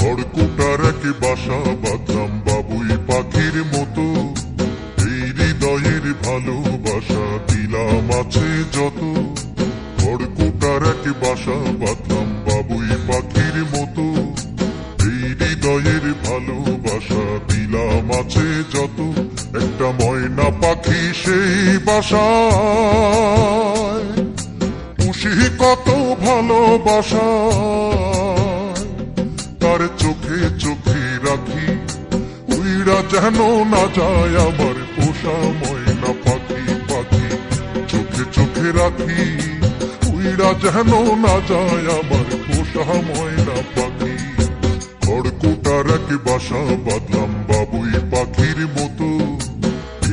খড়কুটার এক বাসা বাঁধলাম বাবুই পাখির মতো, এই হৃদয়ের ভালোবাসা দিলাম আছে যত। খড়কুটার এক বাসা বাঁধলাম বাবুই পাখির মতো, এই হৃদয়ের ভালোবাসা দিলাম আছে যত। একটা ময়না পাখি সেই বাসায়, পুষি কত ভালোবাসা, তার চোখে চোখে রাখি, উইরা যেন না যায় আমার পোষা ময়না পাখি। পাখি চোখে চোখে রাখি, উইরা যেন না যায় আমার পোষা ময়না পাখি। খড়কুটার এক বাসা বাঁধলাম বাবুই পাখির মতো,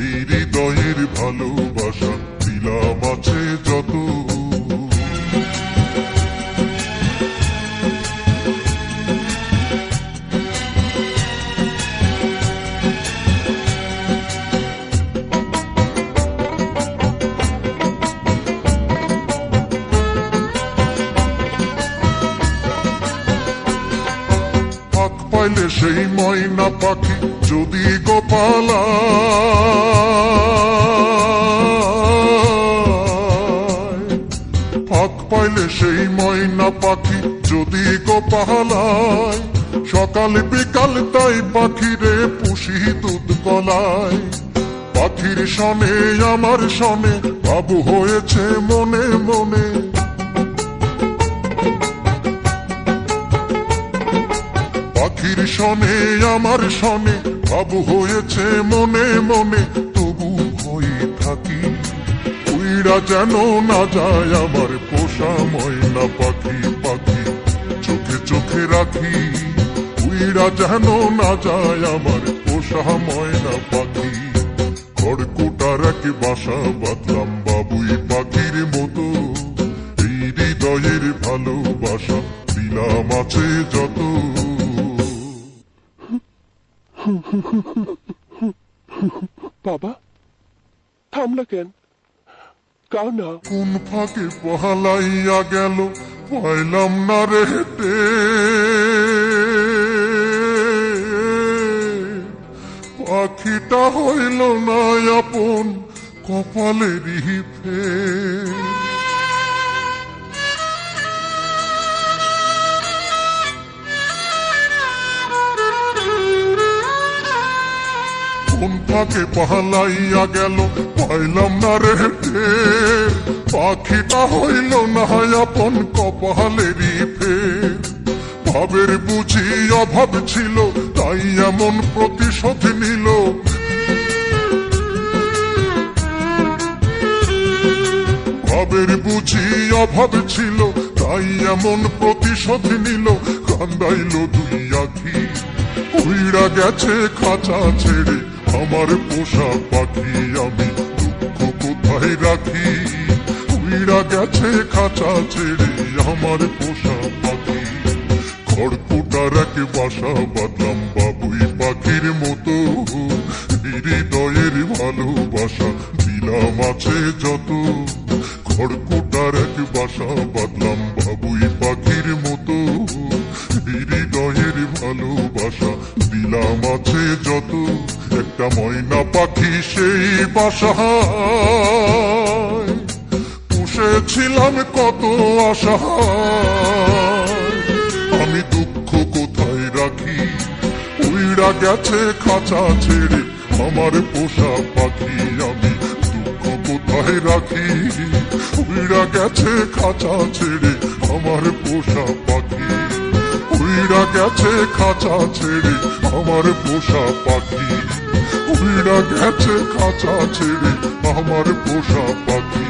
এই হৃদয়ের ভালোবাসা দিলাম আছে যত। পাইলে সেই ময়না পাখি যদি গোপালা, ফাঁক পাইলে সেই ময়না পাখি যদি গোপালায়, সকাল বিকাল তাই পাখিরে পুষি দুধ কলায়। পাখির সনে আমার সনে বাবু হয়েছে মনে মনে, পাখির সনে আমার সনে বাবু হয়েছে মনে মনে। তবু ভয়ে থাকি, উইরা যেন না যায় আমার পোষা ময়না পাখি। পাখি চোখে চোখে রাখি, উইরা যেন না যায় আমার পোষা ময়না পাখি। খড়কুটার এক বাসা বাঁধলাম বাবুই পাখির মতো, এই হৃদয়ের ভালোবাসা দিলাম আছে যত। বাবা থামলা কেন? কাও না। কোন ফাঁকে পহালাইয়া গেল পাইলাম না রে হেঁটে, পাখিটা হইল না আপন কপালেরই ফের। কোন ফাঁকে পালাইয়া গেল পাইলাম না রে টের, পাখিটা হইল না আপন কপালেরই ফের। ভাবের বুঝি অভাব ছিল তাই এমন প্রতিশোধ নিল, ভাবের বুঝি অভাব ছিল তাই এমন প্রতিশোধ নিল। কান্দাইল দুই আখি, উইরা গেছে খাঁচা ছেড়ে আমার পোষা পাখি। আমি দুঃখ কোথায় রাখি, উইরা গেছে খাঁচা ছেড়ে আমার পোষা পাখি। খড়কুটার এক বাসা বাঁধলাম বাবুই পাখির মতো, হৃদয়ের ভালোবাসা দিলাম আছে যত। খড়কুটার এক বাসা বাঁধলাম বাবুই পাখির মতো, হৃদয়ের ভালোবাসা দিলাম আছে যত। একটা ময়না পাখি সেই বাসায়, পুষেছিলাম কত আশা, আমি দুঃখ কোথায় রাখি, উইরা গেছে খাঁচা ছেড়ে আমার পোষা পাখি। আমি দুঃখ কোথায় রাখি, উইরা গেছে খাঁচা ছেড়ে আমার পোষা পাখি। উইরা গেছে খাঁচা ছেড়ে আমার পোষা পাখি, উইরা গেছে খাঁচা ছেড়ে আমার পোষা পাখি।